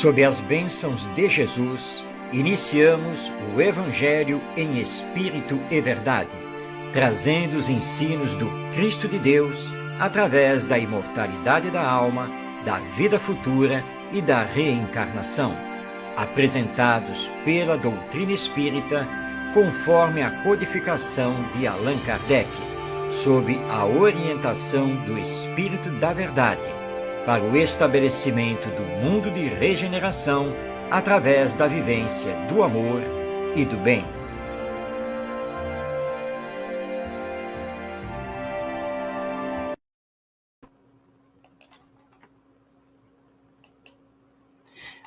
Sob as bênçãos de Jesus, iniciamos o Evangelho em Espírito e Verdade, trazendo os ensinos do Cristo de Deus através da imortalidade da alma, da vida futura e da reencarnação, apresentados pela doutrina espírita conforme a codificação de Allan Kardec, sob a orientação do Espírito da Verdade, para o estabelecimento do mundo de regeneração através da vivência do amor e do bem.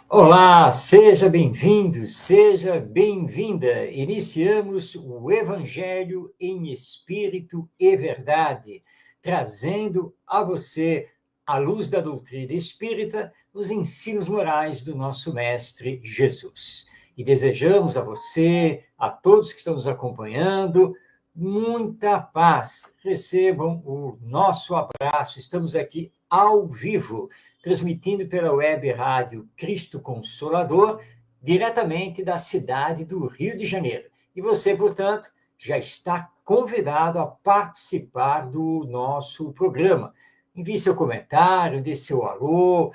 Olá, seja bem-vindo, seja bem-vinda. Iniciamos o Evangelho em Espírito e Verdade, trazendo a você, à luz da doutrina espírita, os ensinos morais do nosso Mestre Jesus. E desejamos a você, a todos que estão nos acompanhando, muita paz. Recebam o nosso abraço. Estamos aqui ao vivo, transmitindo pela web rádio Cristo Consolador, diretamente da cidade do Rio de Janeiro. E você, portanto, já está convidado a participar do nosso programa. Envie seu comentário, dê seu alô,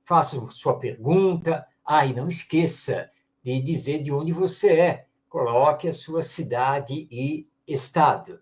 faça sua pergunta. E não esqueça de dizer de onde você é. Coloque a sua cidade e estado.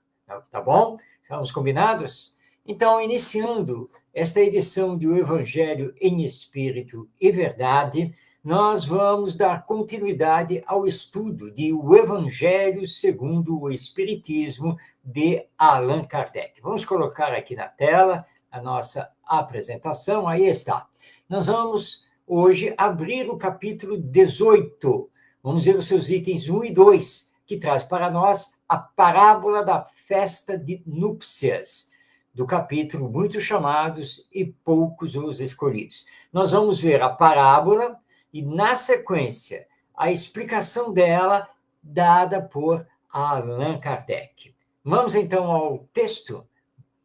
Tá bom? Estamos combinados? Então, iniciando esta edição do Evangelho em Espírito e Verdade, nós vamos dar continuidade ao estudo do Evangelho segundo o Espiritismo de Allan Kardec. Vamos colocar aqui na tela a nossa apresentação. Aí está. Nós vamos hoje abrir o capítulo 18. Vamos ver os seus itens 1 e 2, que traz para nós a parábola da festa de núpcias, do capítulo Muitos Chamados e Poucos os Escolhidos. Nós vamos ver a parábola e, na sequência, a explicação dela dada por Allan Kardec. Vamos, então, ao texto.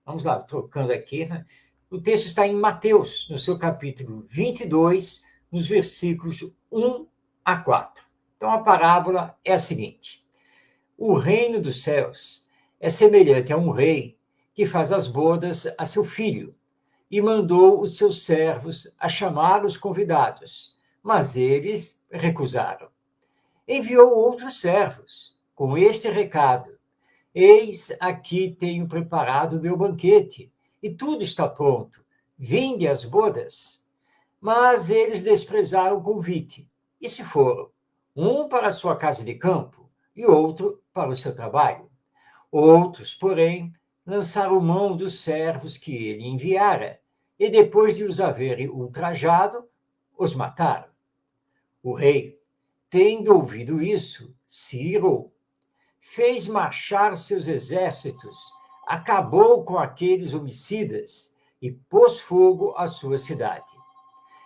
Vamos lá, trocando aqui. Né? O texto está em Mateus, no seu capítulo 22, nos versículos 1 a 4. Então, a parábola é a seguinte. O reino dos céus é semelhante a um rei que faz as bodas a seu filho, e mandou os seus servos a chamar os convidados, mas eles recusaram. Enviou outros servos, com este recado: Eis aqui tenho preparado o meu banquete, e tudo está pronto. Vinde às bodas. Mas eles desprezaram o convite, e se foram, um para a sua casa de campo, e outro para o seu trabalho. Outros, porém, lançaram mão dos servos que ele enviara, e depois de os haverem ultrajado, os mataram. O rei, tendo ouvido isso, se irou, fez marchar seus exércitos, acabou com aqueles homicidas e pôs fogo à sua cidade.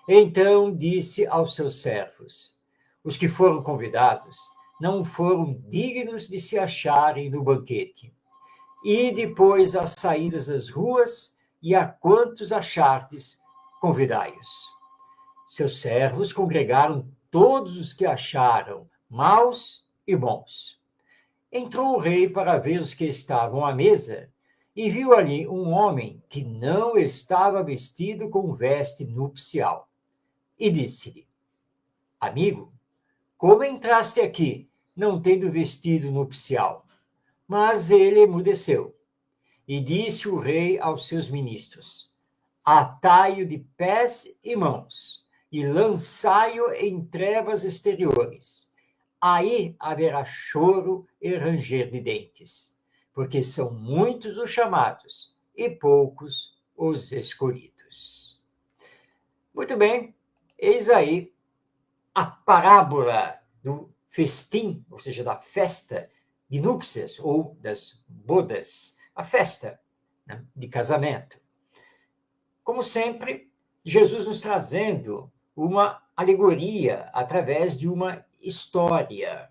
Então disse aos seus servos: os que foram convidados não foram dignos de se acharem no banquete. E depois às saídas das ruas, e a quantos achardes, convidai-os. Seus servos congregaram todos os que acharam, maus e bons. Entrou o rei para ver os que estavam à mesa, e viu ali um homem que não estava vestido com veste nupcial. E disse-lhe: amigo, como entraste aqui, não tendo vestido nupcial? Mas ele emudeceu. E disse o rei aos seus ministros: atai-o de pés e mãos, e lançai-o em trevas exteriores. Aí haverá choro e ranger de dentes, porque são muitos os chamados e poucos os escolhidos. Muito bem, eis aí a parábola do festim, ou seja, da festa de núpcias ou das bodas, a festa, né, de casamento. Como sempre, Jesus nos trazendo uma alegoria através de uma história.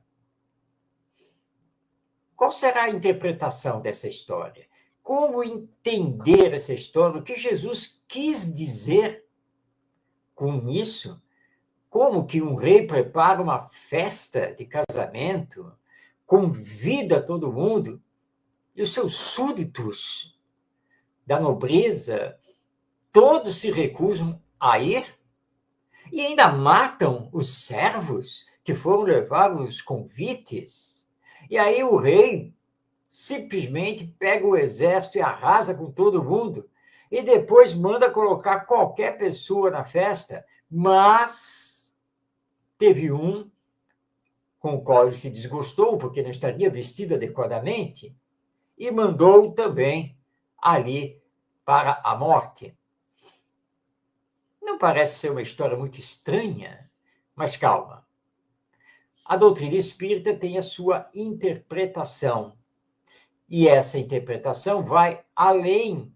Qual será a interpretação dessa história? Como entender essa história? O que Jesus quis dizer com isso como que um rei prepara uma festa de casamento, convida todo mundo, e os seus súditos da nobreza, todos se recusam a ir, e ainda matam os servos que foram levar os convites. E aí o rei simplesmente pega o exército e arrasa com todo mundo, e depois manda colocar qualquer pessoa na festa, mas teve um com o qual ele se desgostou, porque não estaria vestido adequadamente, e mandou também ali para a morte. Não parece ser uma história muito estranha, mas calma. A doutrina espírita tem a sua interpretação, e essa interpretação vai além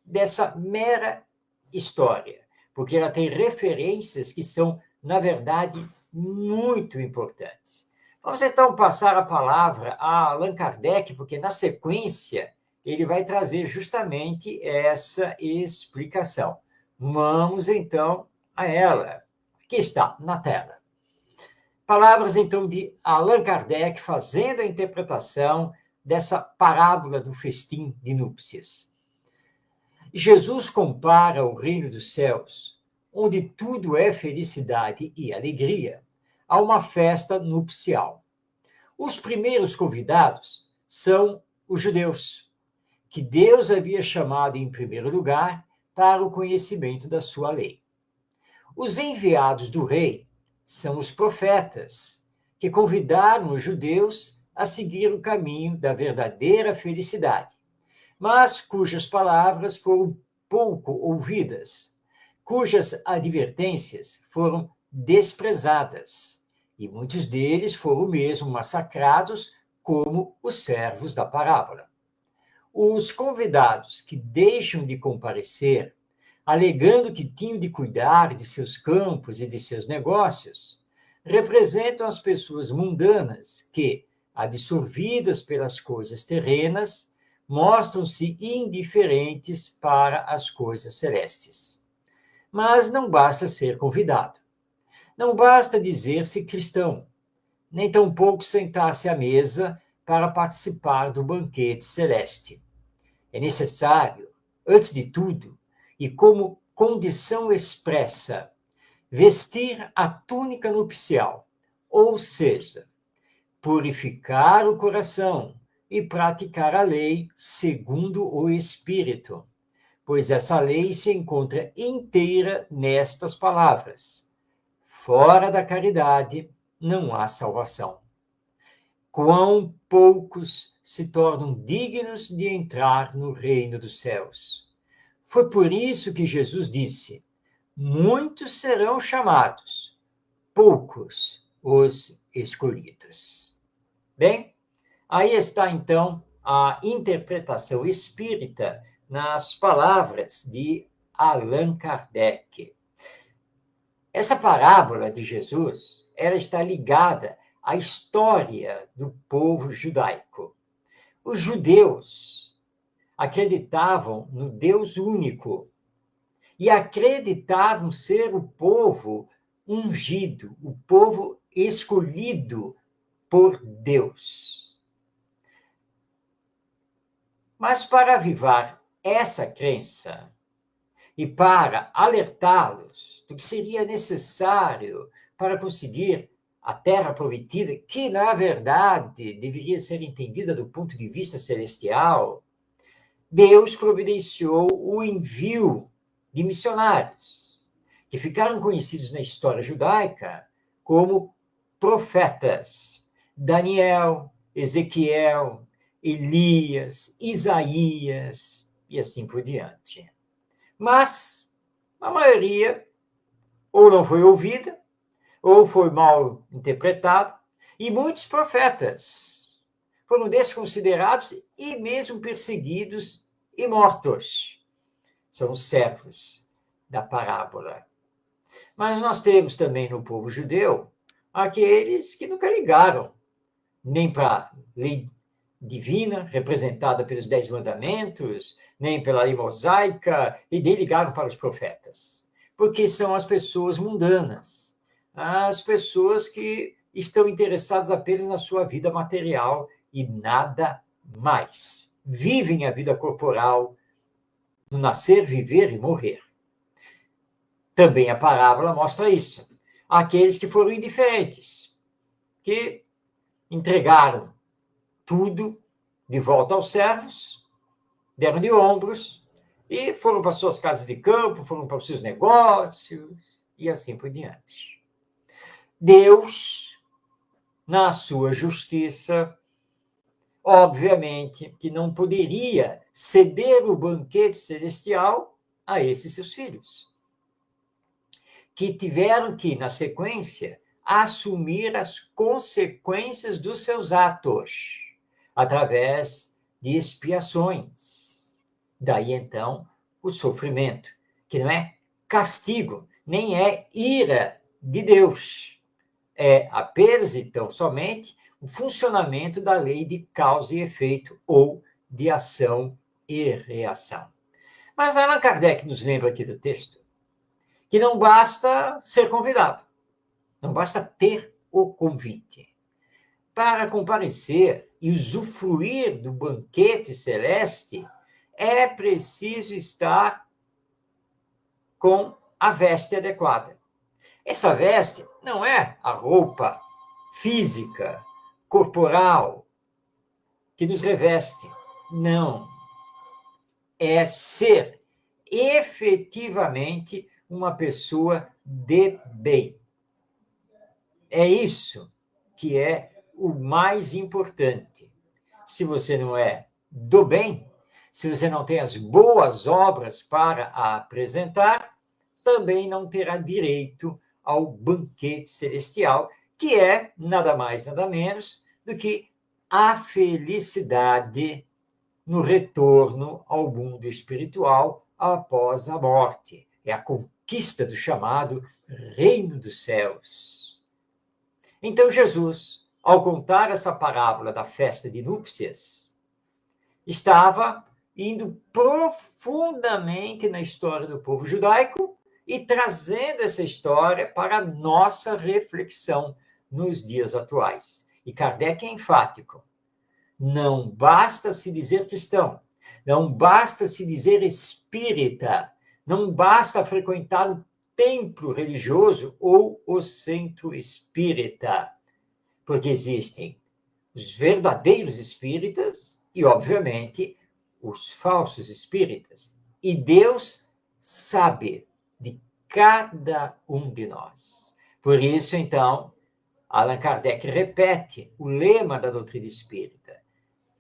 dessa mera história, porque ela tem referências que são, na verdade, muito importantes. Vamos então passar a palavra a Allan Kardec, porque na sequência ele vai trazer justamente essa explicação. Vamos então a ela. Aqui está, na tela. Palavras então de Allan Kardec fazendo a interpretação dessa parábola do festim de núpcias. Jesus compara o reino dos céus, onde tudo é felicidade e alegria, a uma festa nupcial. Os primeiros convidados são os judeus, que Deus havia chamado em primeiro lugar para o conhecimento da sua lei. Os enviados do rei são os profetas, que convidaram os judeus a seguir o caminho da verdadeira felicidade, mas cujas palavras foram pouco ouvidas, cujas advertências foram desprezadas, e muitos deles foram mesmo massacrados, como os servos da parábola. Os convidados que deixam de comparecer, alegando que tinham de cuidar de seus campos e de seus negócios, representam as pessoas mundanas que, absorvidas pelas coisas terrenas, mostram-se indiferentes para as coisas celestes. Mas não basta ser convidado. Não basta dizer-se cristão, nem tampouco sentar-se à mesa para participar do banquete celeste. É necessário, antes de tudo, e como condição expressa, vestir a túnica nupcial, ou seja, purificar o coração e praticar a lei segundo o Espírito, pois essa lei se encontra inteira nestas palavras: fora da caridade não há salvação. Quão poucos se tornam dignos de entrar no reino dos céus. Foi por isso que Jesus disse: muitos serão chamados, poucos os escolhidos. Bem, aí está, então, a interpretação espírita nas palavras de Allan Kardec. Essa parábola de Jesus, ela está ligada à história do povo judaico. Os judeus acreditavam no Deus único e acreditavam ser o povo ungido, o povo escolhido por Deus. Mas para avivar essa crença e para alertá-los do que seria necessário para conseguir a terra prometida, que na verdade deveria ser entendida do ponto de vista celestial, Deus providenciou o envio de missionários, que ficaram conhecidos na história judaica como profetas: Daniel, Ezequiel, Elias, Isaías e assim por diante. Mas a maioria ou não foi ouvida, ou foi mal interpretada, e muitos profetas foram desconsiderados e mesmo perseguidos e mortos. São os servos da parábola. Mas nós temos também no povo judeu aqueles que nunca ligaram nem para a lei divina, representada pelos 10 mandamentos, nem pela lei mosaica, e nem ligaram para os profetas, porque são as pessoas mundanas, as pessoas que estão interessadas apenas na sua vida material e nada mais. Vivem a vida corporal, no nascer, viver e morrer. Também a parábola mostra isso. Aqueles que foram indiferentes, que entregaram tudo de volta aos servos, deram de ombros e foram para suas casas de campo, foram para os seus negócios e assim por diante. Deus, na sua justiça, obviamente que não poderia ceder o banquete celestial a esses seus filhos, que tiveram que, na sequência, assumir as consequências dos seus atos, através de expiações. Daí, então, o sofrimento, que não é castigo, nem é ira de Deus. É apenas, então, somente o funcionamento da lei de causa e efeito, ou de ação e reação. Mas Allan Kardec nos lembra aqui do texto que não basta ser convidado, não basta ter o convite. Para comparecer e usufruir do banquete celeste, é preciso estar com a veste adequada. Essa veste não é a roupa física, corporal, que nos reveste. Não. É ser efetivamente uma pessoa de bem. É isso que é o mais importante. Se você não é do bem, se você não tem as boas obras para apresentar, também não terá direito ao banquete celestial, que é nada mais, nada menos do que a felicidade no retorno ao mundo espiritual após a morte. É a conquista do chamado Reino dos Céus. Então, Jesus, ao contar essa parábola da festa de núpcias, estava indo profundamente na história do povo judaico e trazendo essa história para a nossa reflexão nos dias atuais. E Kardec é enfático. Não basta se dizer cristão, não basta se dizer espírita, não basta frequentar o templo religioso ou o centro espírita, porque existem os verdadeiros espíritas e, obviamente, os falsos espíritas. E Deus sabe de cada um de nós. Por isso, então, Allan Kardec repete o lema da doutrina espírita: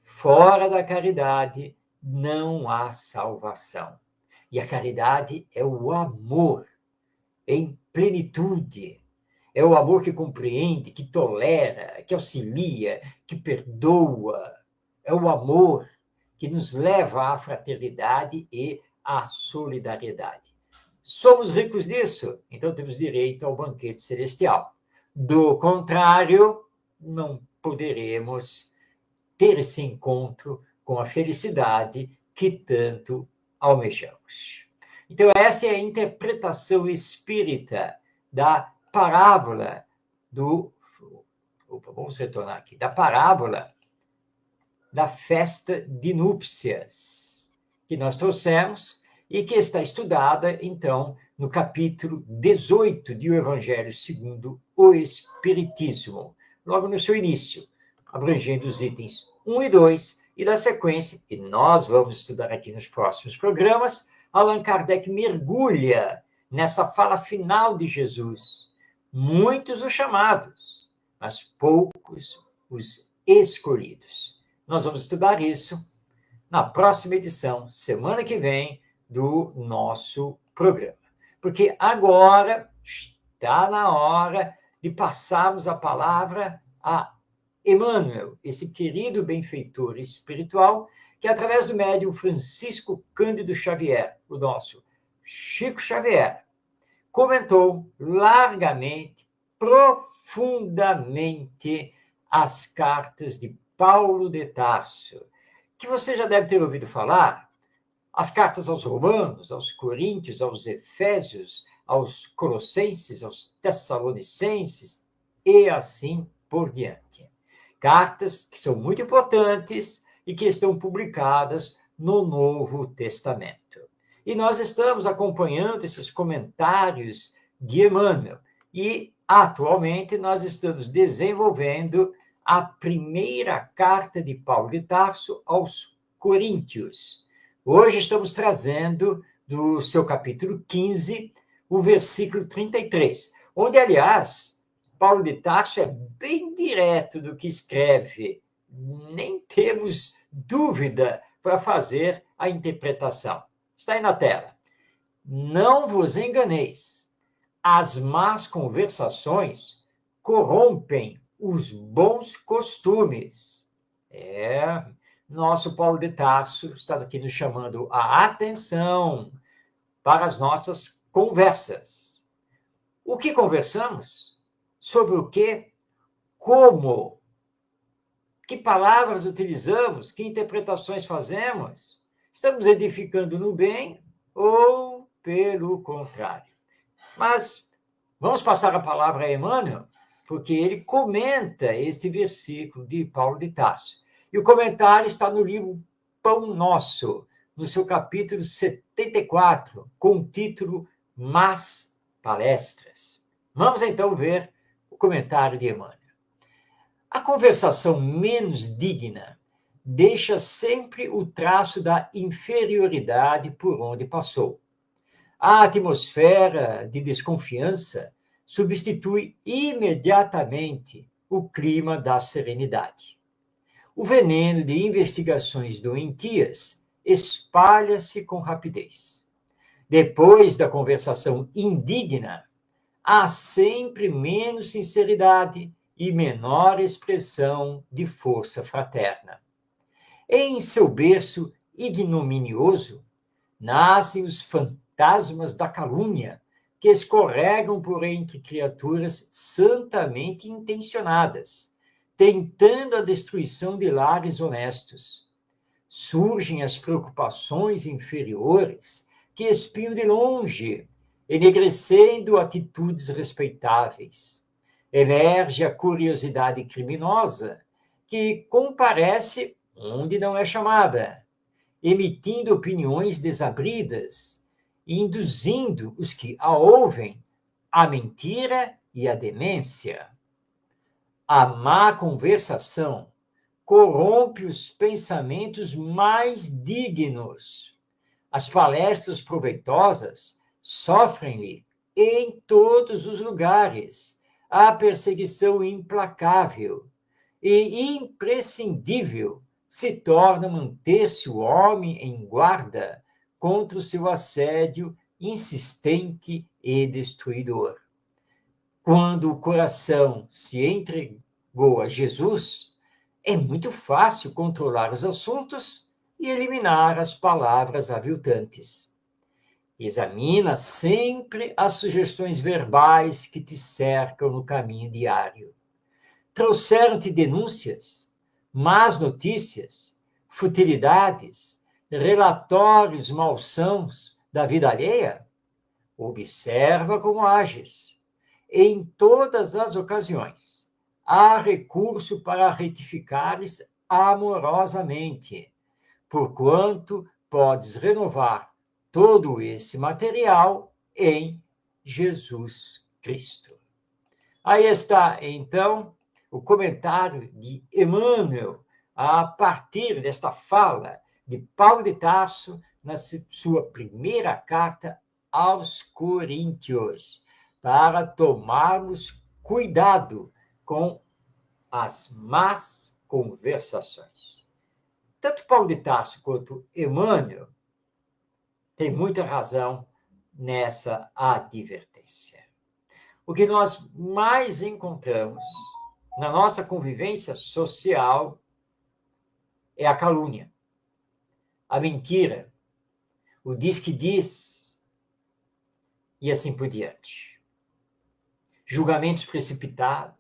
fora da caridade não há salvação. E a caridade é o amor em plenitude. É o amor que compreende, que tolera, que auxilia, que perdoa. É o amor que nos leva à fraternidade e à solidariedade. Somos ricos disso, então temos direito ao banquete celestial. Do contrário, não poderemos ter esse encontro com a felicidade que tanto almejamos. Então, essa é a interpretação espírita da parábola do... Opa, vamos retornar aqui. Da parábola da festa de núpcias, que nós trouxemos e que está estudada, então, no capítulo 18 do Evangelho segundo o Espiritismo, logo no seu início, abrangendo os itens 1 e 2, e da sequência, que nós vamos estudar aqui nos próximos programas, Allan Kardec mergulha nessa fala final de Jesus. Muitos os chamados, mas poucos os escolhidos. Nós vamos estudar isso na próxima edição, semana que vem, do nosso programa. Porque agora está na hora de passarmos a palavra a Emmanuel, esse querido benfeitor espiritual, que através do médium Francisco Cândido Xavier, o nosso Chico Xavier, comentou largamente, profundamente, as cartas de Paulo de Tarso, que você já deve ter ouvido falar, as cartas aos Romanos, aos Coríntios, aos Efésios, aos Colossenses, aos Tessalonicenses e assim por diante. Cartas que são muito importantes e que estão publicadas no Novo Testamento. E nós estamos acompanhando esses comentários de Emmanuel. E, atualmente, nós estamos desenvolvendo a primeira carta de Paulo de Tarso aos Coríntios. Hoje estamos trazendo do seu capítulo 15, o versículo 33, onde, aliás, Paulo de Tarso é bem direto do que escreve. Nem temos dúvida para fazer a interpretação. Está aí na tela. Não vos enganeis. As más conversações corrompem os bons costumes. Nosso Paulo de Tarso está aqui nos chamando a atenção para as nossas conversas. O que conversamos? Sobre o quê? Como? Que palavras utilizamos? Que interpretações fazemos? Estamos edificando no bem ou pelo contrário? Mas vamos passar a palavra a Emmanuel, porque ele comenta este versículo de Paulo de Tarso. E o comentário está no livro Pão Nosso, no seu capítulo 74, com o título Más Palestras. Vamos então ver o comentário de Emmanuel. A conversação menos digna deixa sempre o traço da inferioridade por onde passou. A atmosfera de desconfiança substitui imediatamente o clima da serenidade. O veneno de investigações doentias espalha-se com rapidez. Depois da conversação indigna, há sempre menos sinceridade e menor expressão de força fraterna. Em seu berço ignominioso, nascem os fantasmas da calúnia, que escorregam por entre criaturas santamente intencionadas, tentando a destruição de lares honestos. Surgem as preocupações inferiores, que espiam de longe, enegrecendo atitudes respeitáveis. Emerge a curiosidade criminosa, que comparece onde não é chamada, emitindo opiniões desabridas e induzindo os que a ouvem à mentira e à demência. A má conversação corrompe os pensamentos mais dignos. As palestras proveitosas sofrem-lhe em todos os lugares a perseguição implacável e imprescindível se torna manter-se o homem em guarda contra o seu assédio insistente e destruidor. Quando o coração se entregou a Jesus, é muito fácil controlar os assuntos e eliminar as palavras aviltantes. Examina sempre as sugestões verbais que te cercam no caminho diário. Trouxeram-te denúncias, más notícias, futilidades, relatórios malsãos da vida alheia? Observa como ages. Em todas as ocasiões, há recurso para retificares amorosamente, porquanto podes renovar todo esse material em Jesus Cristo. Aí está, então, o comentário de Emmanuel a partir desta fala de Paulo de Tarso na sua primeira carta aos Coríntios, para tomarmos cuidado com as más conversações. Tanto Paulo de Tarso quanto Emmanuel têm muita razão nessa advertência. O que nós mais encontramos na nossa convivência social é a calúnia, a mentira, o diz que diz e assim por diante. Julgamentos precipitados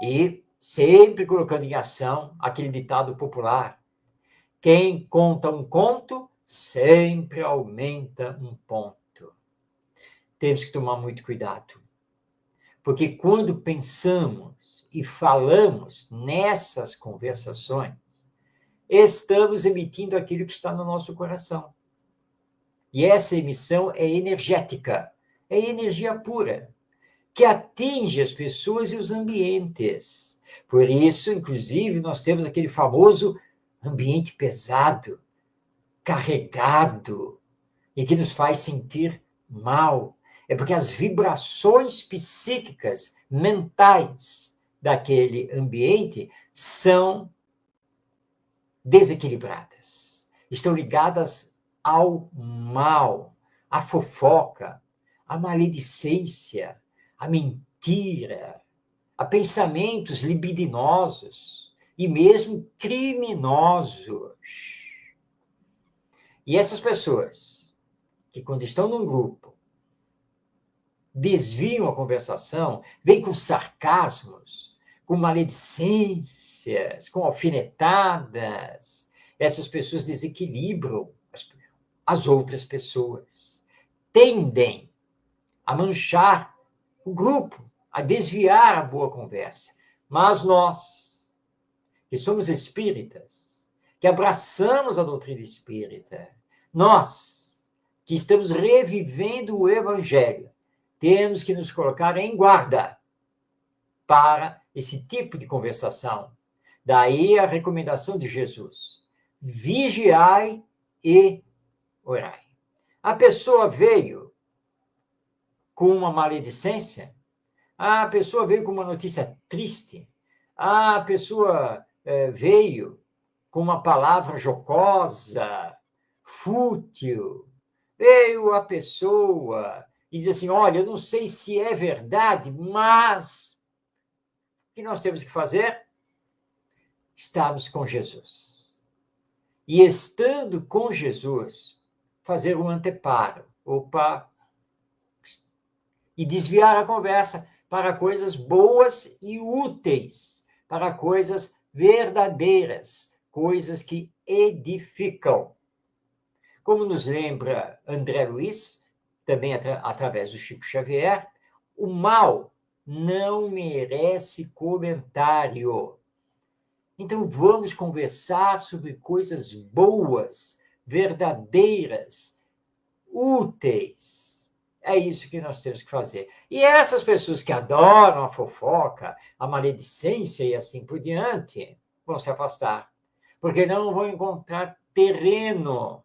e sempre colocando em ação aquele ditado popular: quem conta um conto sempre aumenta um ponto. temos que tomar muito cuidado. Porque quando pensamos e falamos nessas conversações, estamos emitindo aquilo que está no nosso coração. E essa emissão é energética, é energia pura, que atinge as pessoas e os ambientes. Por isso, inclusive, nós temos aquele famoso ambiente pesado, carregado, e que nos faz sentir mal. É porque as vibrações psíquicas, mentais daquele ambiente são desequilibradas, estão ligadas ao mal, à fofoca, à maledicência, à mentira, a pensamentos libidinosos e mesmo criminosos. E essas pessoas que, quando estão num grupo, desviam a conversação, vêm com sarcasmos, com maledicências, com alfinetadas, essas pessoas desequilibram as outras pessoas, tendem a manchar o grupo, a desviar a boa conversa. Mas nós, que somos espíritas, que abraçamos a doutrina espírita, nós, que estamos revivendo o Evangelho, temos que nos colocar em guarda para esse tipo de conversação. Daí a recomendação de Jesus: vigiai e orai. A pessoa veio com uma maledicência, a pessoa veio com uma notícia triste, a pessoa veio com uma palavra jocosa, fútil, veio a pessoa e diz assim: olha, eu não sei se é verdade, mas o que nós temos que fazer? Estarmos com Jesus. E estando com Jesus, fazer um anteparo. Opa! E desviar a conversa para coisas boas e úteis, para coisas verdadeiras, coisas que edificam. Como nos lembra André Luiz, também através do Chico Xavier, o mal não merece comentário. Então vamos conversar sobre coisas boas, verdadeiras, úteis. É isso que nós temos que fazer. E essas pessoas que adoram a fofoca, a maledicência e assim por diante, vão se afastar, porque não vão encontrar terreno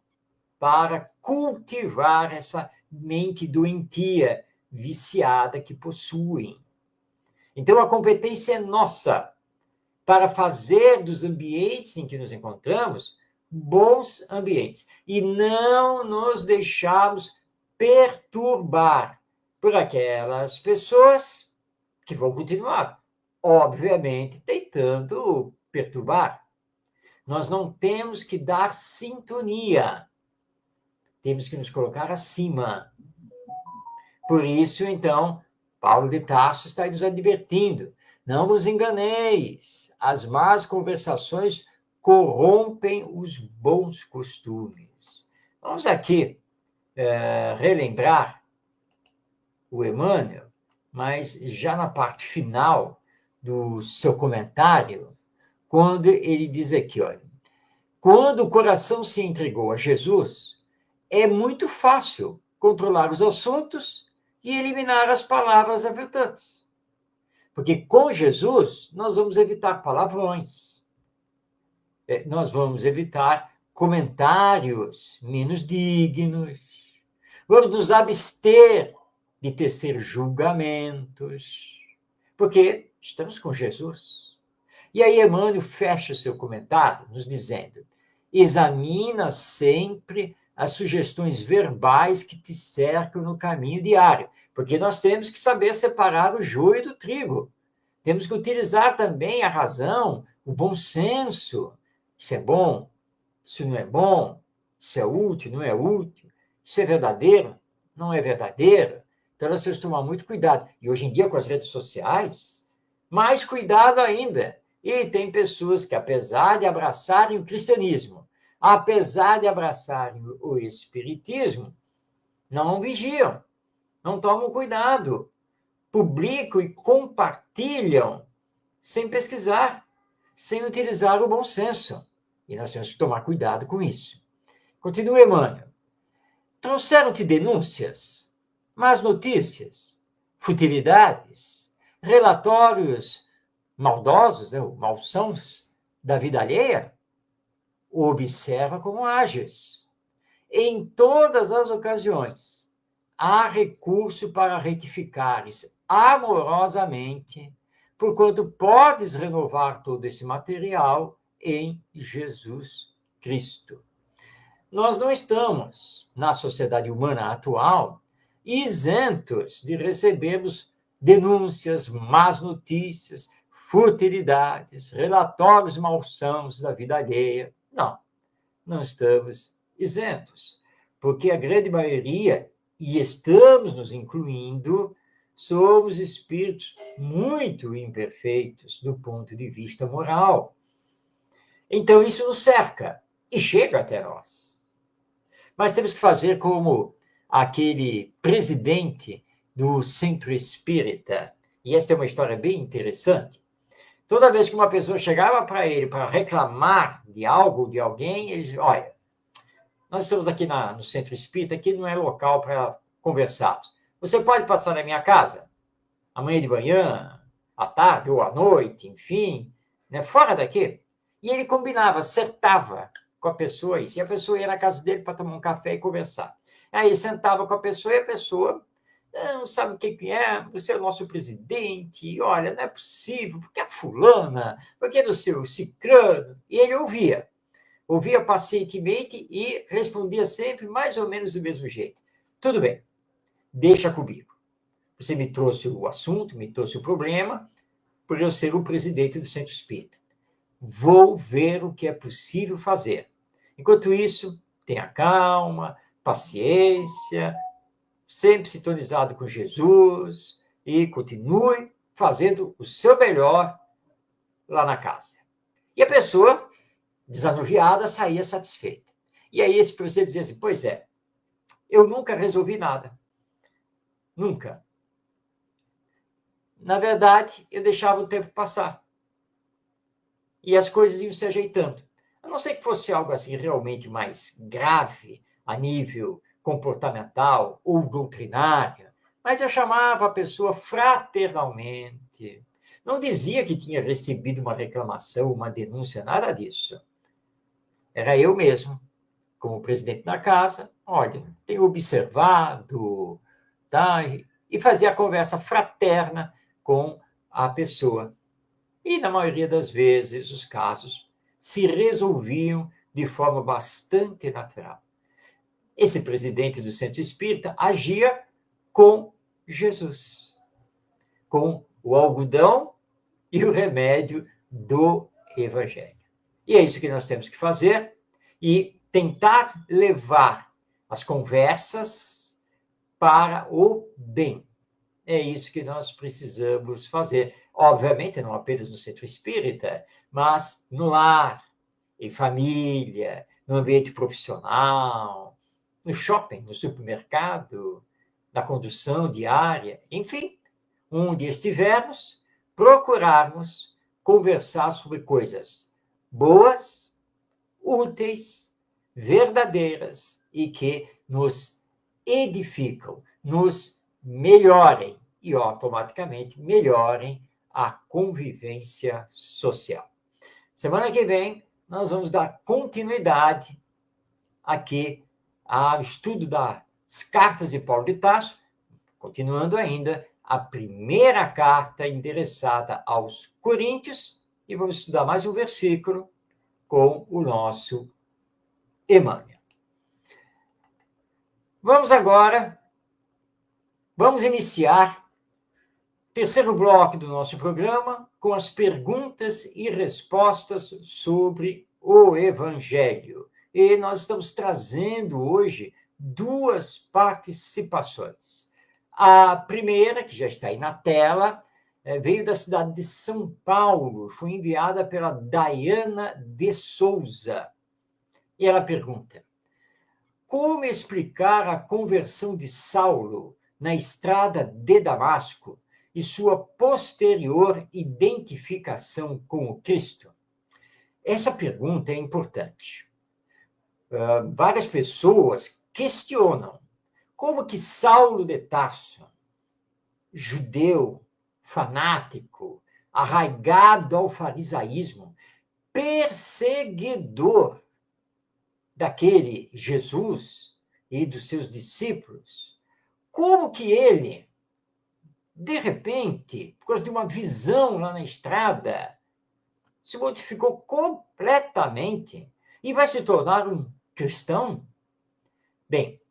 para cultivar essa mente doentia, viciada que possuem. Então, a competência é nossa para fazer dos ambientes em que nos encontramos bons ambientes e não nos deixarmos perturbar por aquelas pessoas que vão continuar, obviamente, tentando perturbar. Nós não temos que dar sintonia, temos que nos colocar acima. Por isso, então, Paulo de Tarso está nos advertindo: não vos enganeis, as más conversações corrompem os bons costumes. Vamos aqui relembrar o Emmanuel, mas já na parte final do seu comentário, quando ele diz aqui, olha, quando o coração se entregou a Jesus, é muito fácil controlar os assuntos e eliminar as palavras aviltantes. Porque com Jesus, nós vamos evitar palavrões, nós vamos evitar comentários menos dignos, vamos nos abster de tecer julgamentos, porque estamos com Jesus. E aí Emmanuel fecha o seu comentário nos dizendo: examina sempre as sugestões verbais que te cercam no caminho diário, porque nós temos que saber separar o joio do trigo. Temos que utilizar também a razão, o bom senso. Isso é bom, isso não é bom, isso é útil, não é útil, isso é verdadeiro, não é verdadeiro. Então nós temos que tomar muito cuidado. E hoje em dia, com as redes sociais, mais cuidado ainda. E tem pessoas que, apesar de abraçarem o cristianismo, apesar de abraçarem o espiritismo, não vigiam, não tomam cuidado, publicam e compartilham sem pesquisar, sem utilizar o bom senso. E nós temos que tomar cuidado com isso. Continua, Emmanuel. Trouxeram-te denúncias, más notícias, futilidades, relatórios maldosos, né, malsãos da vida alheia? Observa como ages. Em todas as ocasiões, há recurso para retificares amorosamente, porquanto podes renovar todo esse material em Jesus Cristo. Nós não estamos, na sociedade humana atual, isentos de recebermos denúncias, más notícias, futilidades, relatórios malsãos da vida alheia. Não, não estamos isentos, porque a grande maioria, e estamos nos incluindo, somos espíritos muito imperfeitos do ponto de vista moral. Então, isso nos cerca e chega até nós. Mas temos que fazer como aquele presidente do Centro Espírita, e esta é uma história bem interessante. Toda vez que uma pessoa chegava para ele para reclamar de algo ou de alguém, ele dizia, olha, nós estamos aqui no Centro Espírita, aqui não é local para conversarmos. Você pode passar na minha casa? Amanhã de manhã, à tarde ou à noite, enfim, né, fora daqui. E ele combinava, acertava com a pessoa isso. E a pessoa ia na casa dele para tomar um café e conversar. Aí ele sentava com a pessoa e a pessoa não sabe o que é, você é o nosso presidente, e olha, não é possível, porque a fulana, porque é do seu cicrano. E ele ouvia pacientemente e respondia sempre mais ou menos do mesmo jeito. Tudo bem, deixa comigo. Você me trouxe o assunto, me trouxe o problema, por eu ser o presidente do Centro Espírita. Vou ver o que é possível fazer. Enquanto isso, tenha calma, paciência, sempre sintonizado com Jesus e continue fazendo o seu melhor lá na casa. E a pessoa, desanuviada, saía satisfeita. E aí esse professor dizia assim, pois é, eu nunca resolvi nada. Nunca. Na verdade, eu deixava o tempo passar. E as coisas iam se ajeitando. A não ser que fosse algo assim realmente mais grave, a nível comportamental ou doutrinário, mas eu chamava a pessoa fraternalmente. Não dizia que tinha recebido uma reclamação, uma denúncia, nada disso. Era eu mesmo, como presidente da casa, olha, tenho observado, tá? E fazia a conversa fraterna com a pessoa. E, na maioria das vezes, os casos se resolviam de forma bastante natural. Esse presidente do Centro Espírita agia com Jesus, com o algodão e o remédio do Evangelho. E é isso que nós temos que fazer e tentar levar as conversas para o bem. É isso que nós precisamos fazer. Obviamente, não apenas no Centro Espírita, mas no lar, em família, no ambiente profissional, no shopping, no supermercado, na condução diária, enfim, onde estivermos, procurarmos conversar sobre coisas boas, úteis, verdadeiras e que nos edificam, nos melhorem e automaticamente melhorem a convivência social. Semana que vem, nós vamos dar continuidade aqui ao estudo das cartas de Paulo de Tarso, continuando ainda a primeira carta endereçada aos Coríntios, e vamos estudar mais um versículo com o nosso Emmanuel. Vamos iniciar o terceiro bloco do nosso programa com as perguntas e respostas sobre o Evangelho. E nós estamos trazendo hoje duas participações. A primeira, que já está aí na tela, veio da cidade de São Paulo, foi enviada pela Daiana de Souza. E ela pergunta: como explicar a conversão de Saulo na estrada de Damasco e sua posterior identificação com o Cristo? Essa pergunta é importante. Várias pessoas questionam como que Saulo de Tarso, judeu, fanático, arraigado ao farisaísmo, perseguidor daquele Jesus e dos seus discípulos, como que ele, de repente, por causa de uma visão lá na estrada, se modificou completamente e vai se tornar um cristão? Bem,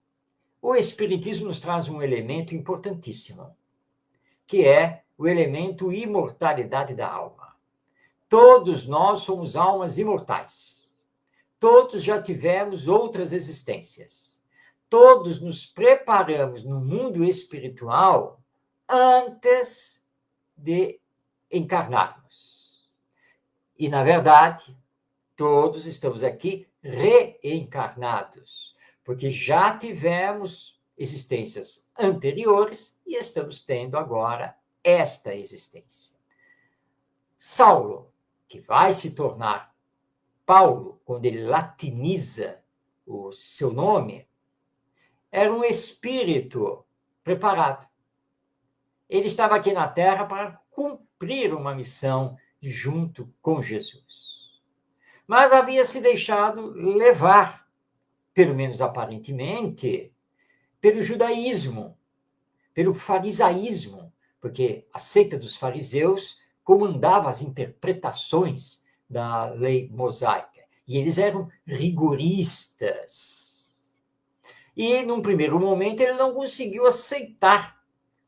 o Espiritismo nos traz um elemento importantíssimo, que é o elemento imortalidade da alma. Todos nós somos almas imortais. Todos já tivemos outras existências. Todos nos preparamos no mundo espiritual antes de encarnarmos. E, na verdade, todos estamos aqui reencarnados, porque já tivemos existências anteriores e estamos tendo agora esta existência. Saulo, que vai se tornar Paulo, quando ele latiniza o seu nome, era um espírito preparado. Ele estava aqui na Terra para cumprir uma missão junto com Jesus. Mas havia se deixado levar, pelo menos aparentemente, pelo judaísmo, pelo farisaísmo, porque a seita dos fariseus comandava as interpretações da lei mosaica, e eles eram rigoristas. E, num primeiro momento, ele não conseguiu aceitar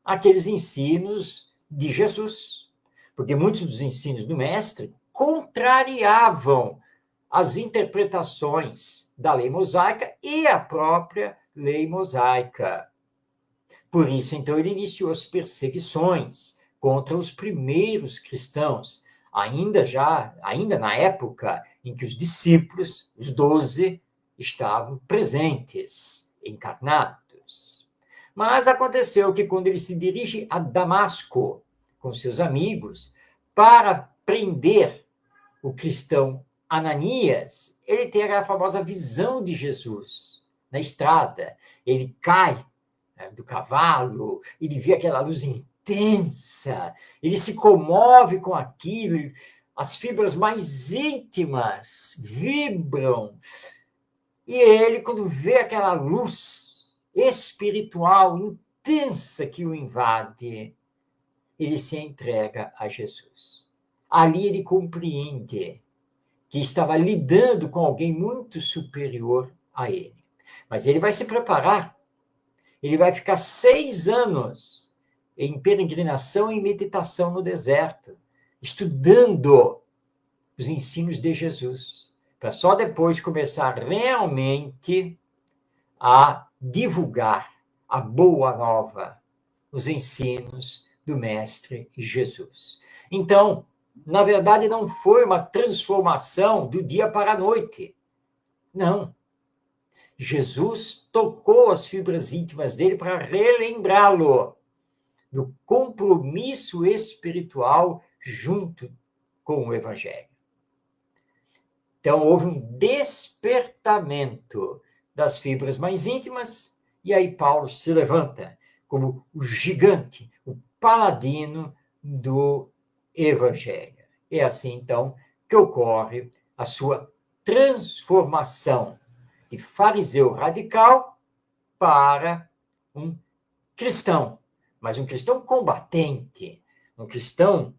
aqueles ensinos de Jesus, porque muitos dos ensinos do mestre contrariavam as interpretações da lei mosaica e a própria lei mosaica. Por isso, então, ele iniciou as perseguições contra os primeiros cristãos, ainda na época em que os discípulos, os 12, estavam presentes, encarnados. Mas aconteceu que quando ele se dirige a Damasco com seus amigos para prender o cristão Ananias, ele tem a famosa visão de Jesus na estrada. Ele cai do cavalo, ele vê aquela luz intensa, ele se comove com aquilo, as fibras mais íntimas vibram. E ele, quando vê aquela luz espiritual intensa que o invade, ele se entrega a Jesus. Ali ele compreende que estava lidando com alguém muito superior a ele. Mas ele vai se preparar. Ele vai ficar 6 anos em peregrinação e meditação no deserto, estudando os ensinos de Jesus, para só depois começar realmente a divulgar a boa nova, os ensinos do Mestre Jesus. Então, na verdade, não foi uma transformação do dia para a noite. Não. Jesus tocou as fibras íntimas dele para relembrá-lo do compromisso espiritual junto com o Evangelho. Então, houve um despertamento das fibras mais íntimas, e aí Paulo se levanta como o gigante, o paladino do Evangelho. É assim, então, que ocorre a sua transformação de fariseu radical para um cristão, mas um cristão combatente, um cristão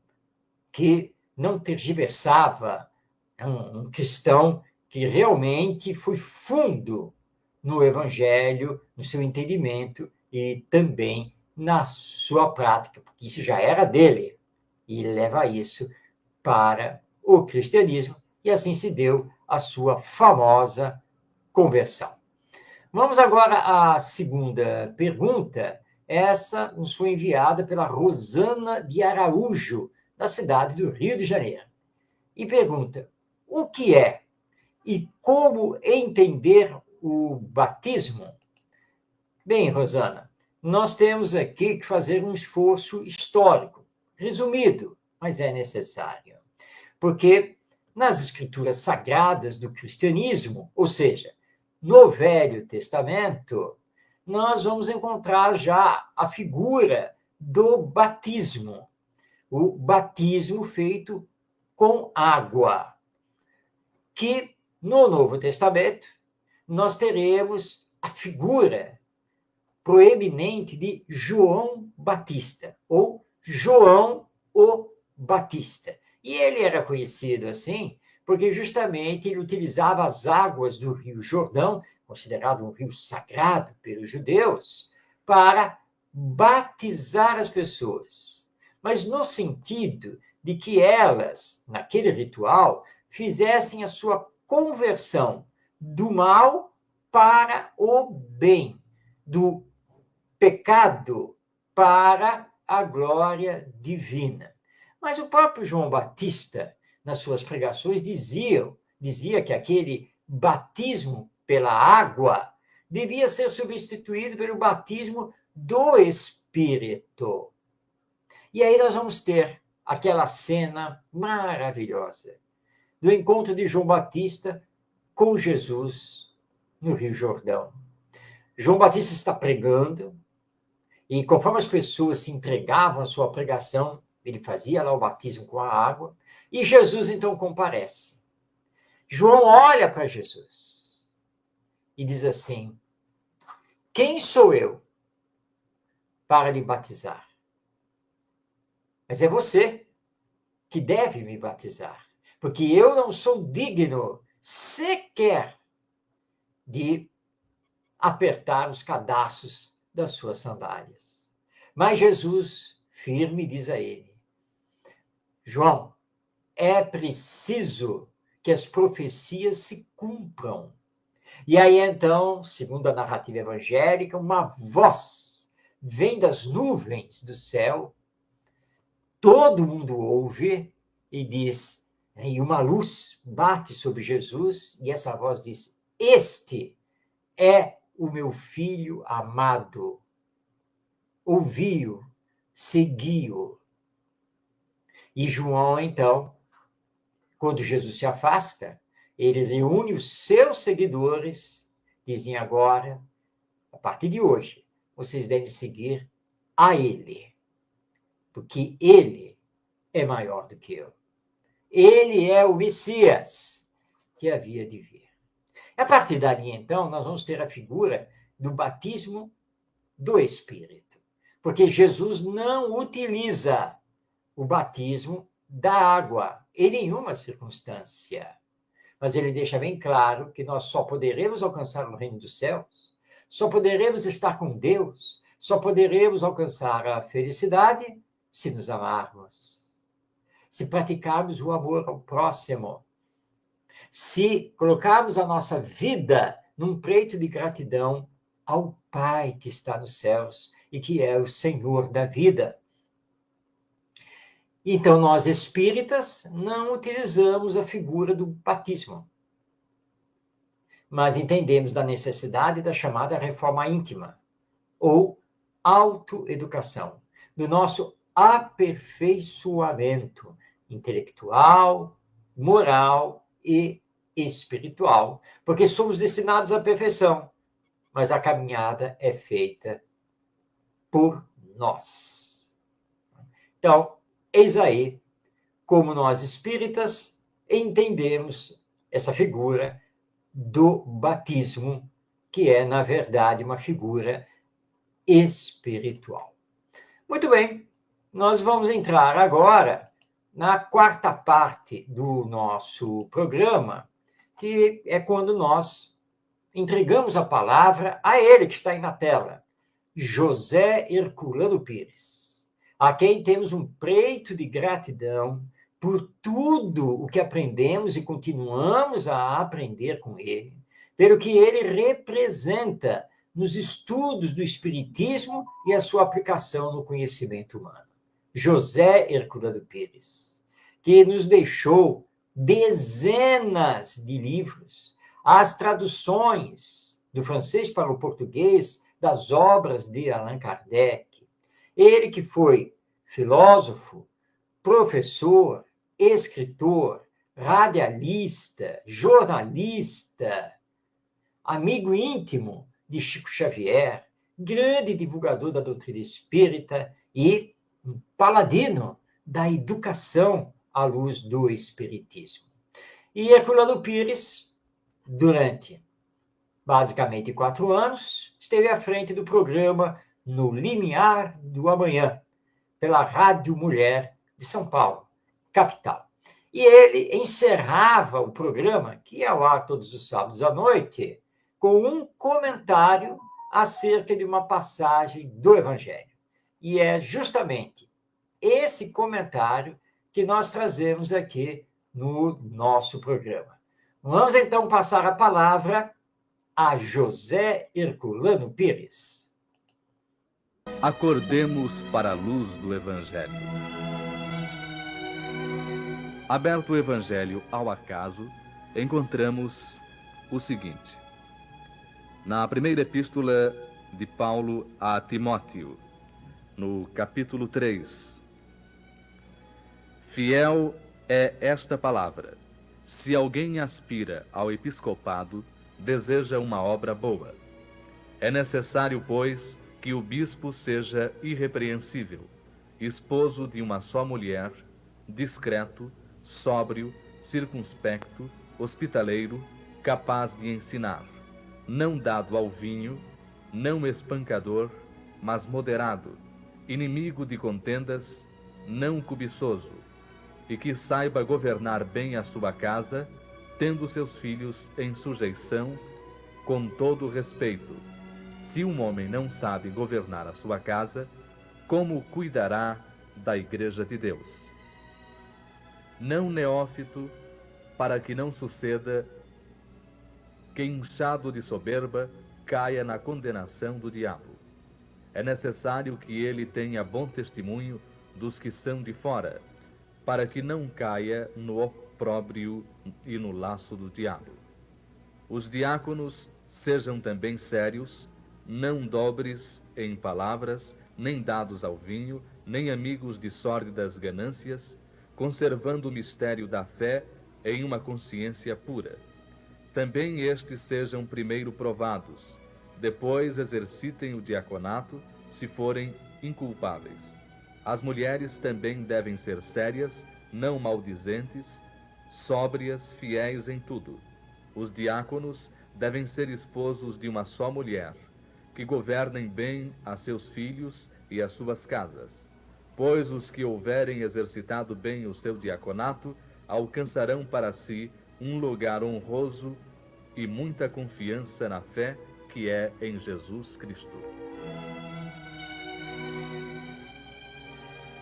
que não tergiversava, um cristão que realmente foi fundo no Evangelho, no seu entendimento e também na sua prática, porque isso já era dele, e ele leva isso para o cristianismo, e assim se deu a sua famosa conversão. Vamos agora à segunda pergunta. Essa nos foi enviada pela Rosana de Araújo, da cidade do Rio de Janeiro. E pergunta: o que é e como entender o batismo? Bem, Rosana, nós temos aqui que fazer um esforço histórico, resumido, mas é necessário. Porque nas escrituras sagradas do cristianismo, ou seja, no Velho Testamento, nós vamos encontrar já a figura do batismo. O batismo feito com água, que no Novo Testamento nós teremos a figura proeminente de João Batista, ou João o Batista. E ele era conhecido assim porque justamente ele utilizava as águas do Rio Jordão, considerado um rio sagrado pelos judeus, para batizar as pessoas. Mas no sentido de que elas, naquele ritual, fizessem a sua conversão do mal para o bem, do pecado para a glória divina. Mas o próprio João Batista, nas suas pregações, dizia que aquele batismo pela água devia ser substituído pelo batismo do Espírito. E aí nós vamos ter aquela cena maravilhosa do encontro de João Batista com Jesus no Rio Jordão. João Batista está pregando, e conforme as pessoas se entregavam à sua pregação, ele fazia lá o batismo com a água, e Jesus então comparece. João olha para Jesus e diz assim: quem sou eu para lhe batizar? Mas é você que deve me batizar, porque eu não sou digno sequer de apertar os cadarços das suas sandálias. Mas Jesus, firme, diz a ele: João, é preciso que as profecias se cumpram. E aí, então, segundo a narrativa evangélica, uma voz vem das nuvens do céu, todo mundo ouve e diz, e uma luz bate sobre Jesus, e essa voz diz: este é o meu filho amado. Ouvi-o, segui-o. E João, então, quando Jesus se afasta, ele reúne os seus seguidores, dizem agora, a partir de hoje, vocês devem seguir a ele, porque ele é maior do que eu. Ele é o Messias que havia de vir. A partir dali, então, nós vamos ter a figura do batismo do Espírito, porque Jesus não utiliza o batismo da água em nenhuma circunstância, mas ele deixa bem claro que nós só poderemos alcançar o reino dos céus, só poderemos estar com Deus, só poderemos alcançar a felicidade se nos amarmos, se praticarmos o amor ao próximo, se colocarmos a nossa vida num pleito de gratidão ao Pai que está nos céus e que é o Senhor da vida. Então, nós espíritas não utilizamos a figura do batismo, mas entendemos da necessidade da chamada reforma íntima, ou autoeducação, do nosso aperfeiçoamento intelectual, moral e espiritual, porque somos destinados à perfeição, mas a caminhada é feita por nós. Então, eis aí como nós espíritas entendemos essa figura do batismo, que é, na verdade, uma figura espiritual. Muito bem, nós vamos entrar agora na quarta parte do nosso programa, que é quando nós entregamos a palavra a ele que está aí na tela, José Herculano Pires, a quem temos um preito de gratidão por tudo o que aprendemos e continuamos a aprender com ele, pelo que ele representa nos estudos do Espiritismo e a sua aplicação no conhecimento humano. José Herculano Pires, que nos deixou dezenas de livros, as traduções do francês para o português das obras de Allan Kardec. Ele que foi filósofo, professor, escritor, radialista, jornalista, amigo íntimo de Chico Xavier, grande divulgador da doutrina espírita e um paladino da educação à luz do espiritismo. E Herculano Pires, durante basicamente 4 anos, esteve à frente do programa No Limiar do Amanhã, pela Rádio Mulher de São Paulo, capital. E ele encerrava o programa, que ia ao ar todos os sábados à noite, com um comentário acerca de uma passagem do Evangelho. E é justamente esse comentário que nós trazemos aqui no nosso programa. Vamos então passar a palavra a José Herculano Pires. Acordemos para a luz do Evangelho. Aberto o Evangelho ao acaso, encontramos o seguinte. Na primeira epístola de Paulo a Timóteo, no capítulo 3, fiel é esta palavra: se alguém aspira ao episcopado, deseja uma obra boa. É necessário, pois, que o bispo seja irrepreensível, esposo de uma só mulher, discreto, sóbrio, circunspecto, hospitaleiro, capaz de ensinar, não dado ao vinho, não espancador, mas moderado, inimigo de contendas, não cobiçoso, e que saiba governar bem a sua casa, tendo seus filhos em sujeição, com todo respeito. Se um homem não sabe governar a sua casa, como cuidará da Igreja de Deus? Não neófito, para que não suceda que, inchado de soberba, caia na condenação do diabo. É necessário que ele tenha bom testemunho dos que são de fora, para que não caia no opróbrio e no laço do diabo. Os diáconos sejam também sérios, não dobres em palavras, nem dados ao vinho, nem amigos de sórdidas ganâncias, conservando o mistério da fé em uma consciência pura. Também estes sejam primeiro provados, depois exercitem o diaconato, se forem inculpáveis. As mulheres também devem ser sérias, não maldizentes, sóbrias, fiéis em tudo. Os diáconos devem ser esposos de uma só mulher, que governem bem a seus filhos e as suas casas, pois os que houverem exercitado bem o seu diaconato alcançarão para si um lugar honroso e muita confiança na fé que é em Jesus Cristo.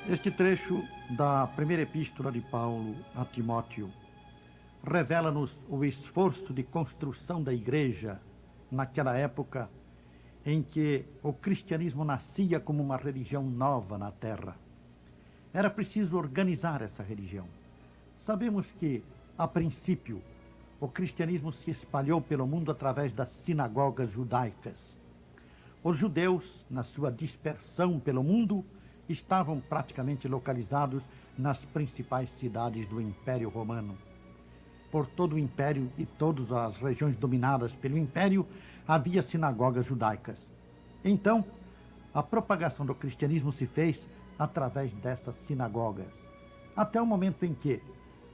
Este trecho da primeira epístola de Paulo a Timóteo revela-nos o esforço de construção da igreja naquela época em que o cristianismo nascia como uma religião nova na terra. Era preciso organizar essa religião. Sabemos que, a princípio, o cristianismo se espalhou pelo mundo através das sinagogas judaicas. Os judeus, na sua dispersão pelo mundo, estavam praticamente localizados nas principais cidades do Império Romano. Por todo o Império e todas as regiões dominadas pelo Império, havia sinagogas judaicas. Então, a propagação do cristianismo se fez através dessas sinagogas, até o momento em que,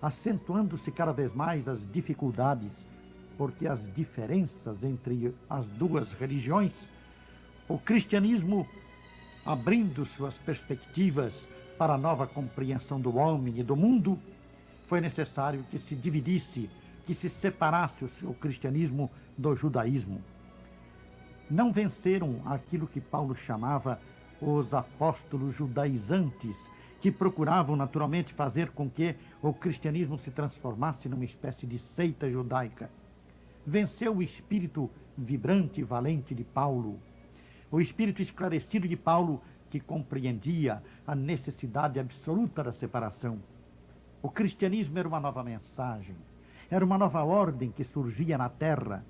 acentuando-se cada vez mais as dificuldades, porque as diferenças entre as duas religiões, o cristianismo, abrindo suas perspectivas para a nova compreensão do homem e do mundo, foi necessário que se dividisse, que se separasse o cristianismo do judaísmo. Não venceram aquilo que Paulo chamava os apóstolos judaizantes, que procuravam naturalmente fazer com que o cristianismo se transformasse numa espécie de seita judaica. Venceu o espírito vibrante e valente de Paulo, o espírito esclarecido de Paulo, que compreendia a necessidade absoluta da separação. O cristianismo era uma nova mensagem, era uma nova ordem que surgia na terra,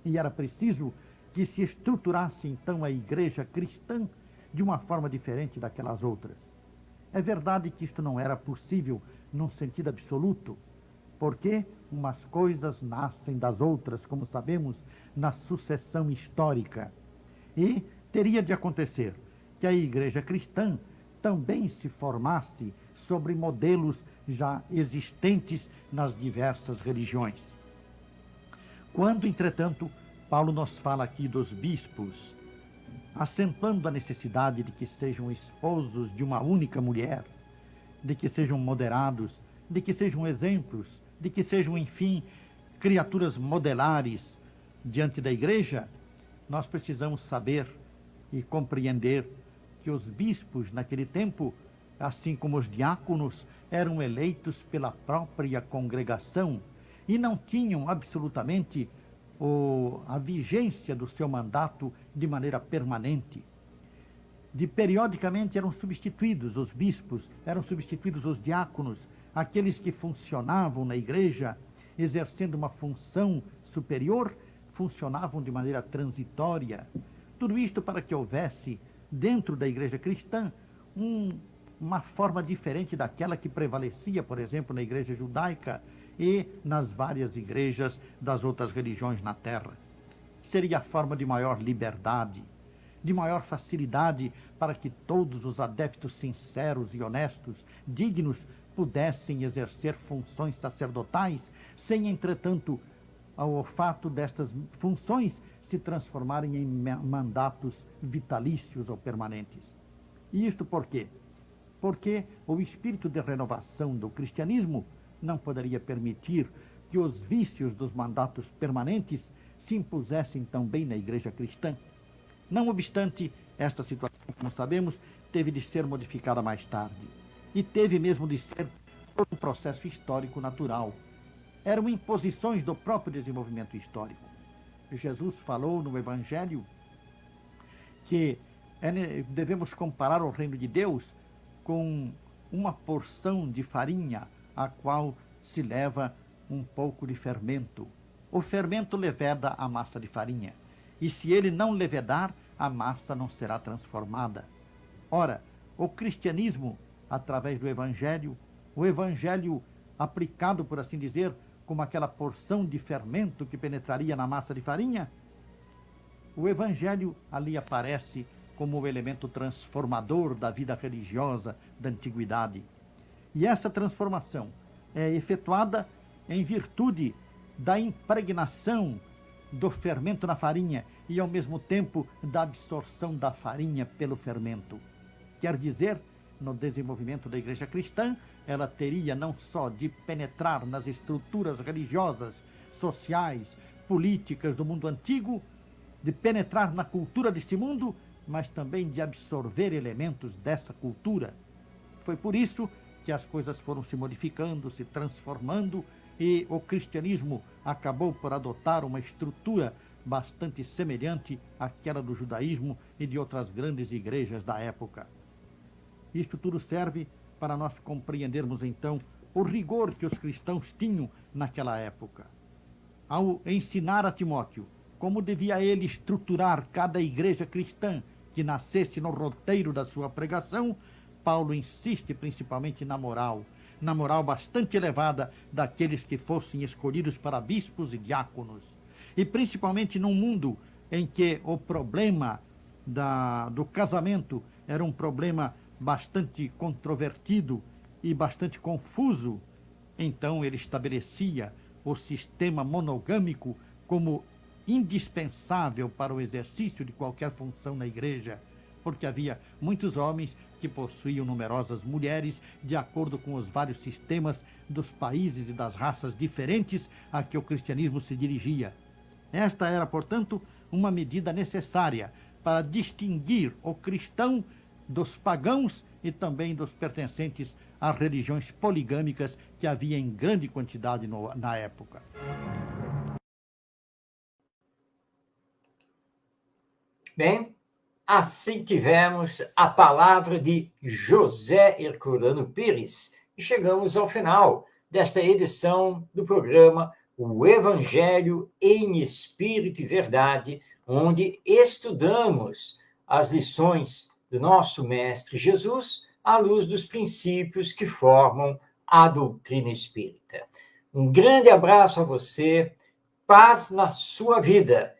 e era preciso que se estruturasse então a igreja cristã de uma forma diferente daquelas outras. É verdade que isto não era possível num sentido absoluto, porque umas coisas nascem das outras, como sabemos, na sucessão histórica. E teria de acontecer que a igreja cristã também se formasse sobre modelos já existentes nas diversas religiões. Quando, entretanto, Paulo nos fala aqui dos bispos, acentuando a necessidade de que sejam esposos de uma única mulher, de que sejam moderados, de que sejam exemplos, de que sejam, enfim, criaturas modelares diante da igreja, nós precisamos saber e compreender que os bispos, naquele tempo, assim como os diáconos, eram eleitos pela própria congregação e não tinham absolutamente a vigência do seu mandato de maneira permanente. Periodicamente eram substituídos os bispos, eram substituídos os diáconos, aqueles que funcionavam na igreja, exercendo uma função superior, funcionavam de maneira transitória. Tudo isto para que houvesse, dentro da igreja cristã, uma forma diferente daquela que prevalecia, por exemplo, na igreja judaica e nas várias igrejas das outras religiões na terra. Seria a forma de maior liberdade, de maior facilidade para que todos os adeptos sinceros e honestos, dignos, pudessem exercer funções sacerdotais, sem, entretanto, o fato destas funções se transformarem em mandatos vitalícios ou permanentes. E isto por quê? Porque o espírito de renovação do cristianismo não poderia permitir que os vícios dos mandatos permanentes se impusessem também na igreja cristã. Não obstante, esta situação, como sabemos, teve de ser modificada mais tarde. E teve mesmo de ser por um processo histórico natural. Eram imposições do próprio desenvolvimento histórico. Jesus falou no Evangelho que devemos comparar o reino de Deus com uma porção de farinha a qual se leva um pouco de fermento. O fermento leveda a massa de farinha, e se ele não levedar, a massa não será transformada. Ora, o cristianismo, através do Evangelho, o Evangelho aplicado, por assim dizer, como aquela porção de fermento que penetraria na massa de farinha, o Evangelho ali aparece como o elemento transformador da vida religiosa da antiguidade. E essa transformação é efetuada em virtude da impregnação do fermento na farinha e, ao mesmo tempo, da absorção da farinha pelo fermento. Quer dizer, no desenvolvimento da igreja cristã, ela teria não só de penetrar nas estruturas religiosas, sociais, políticas do mundo antigo, de penetrar na cultura desse mundo, mas também de absorver elementos dessa cultura. Foi por isso que as coisas foram se modificando, se transformando, e o cristianismo acabou por adotar uma estrutura bastante semelhante àquela do judaísmo e de outras grandes igrejas da época. Isto tudo serve para nós compreendermos, então, o rigor que os cristãos tinham naquela época. Ao ensinar a Timóteo como devia ele estruturar cada igreja cristã que nascesse no roteiro da sua pregação, Paulo insiste principalmente na moral bastante elevada daqueles que fossem escolhidos para bispos e diáconos. E principalmente num mundo em que o problema do casamento era um problema bastante controvertido e bastante confuso, então ele estabelecia o sistema monogâmico como indispensável para o exercício de qualquer função na igreja, porque havia muitos homens que possuíam numerosas mulheres, de acordo com os vários sistemas dos países e das raças diferentes a que o cristianismo se dirigia. Esta era, portanto, uma medida necessária para distinguir o cristão dos pagãos e também dos pertencentes às religiões poligâmicas que havia em grande quantidade na época. Bem, assim tivemos a palavra de José Herculano Pires e chegamos ao final desta edição do programa O Evangelho em Espírito e Verdade, onde estudamos as lições do nosso Mestre Jesus à luz dos princípios que formam a doutrina espírita. Um grande abraço a você, paz na sua vida.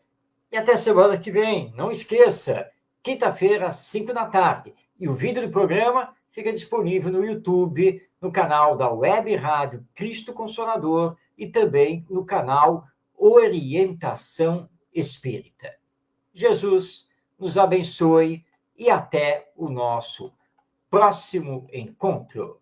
E até semana que vem. Não esqueça, quinta-feira, às 5 da tarde. E o vídeo do programa fica disponível no YouTube, no canal da Web Rádio Cristo Consolador e também no canal Orientação Espírita. Jesus nos abençoe e até o nosso próximo encontro.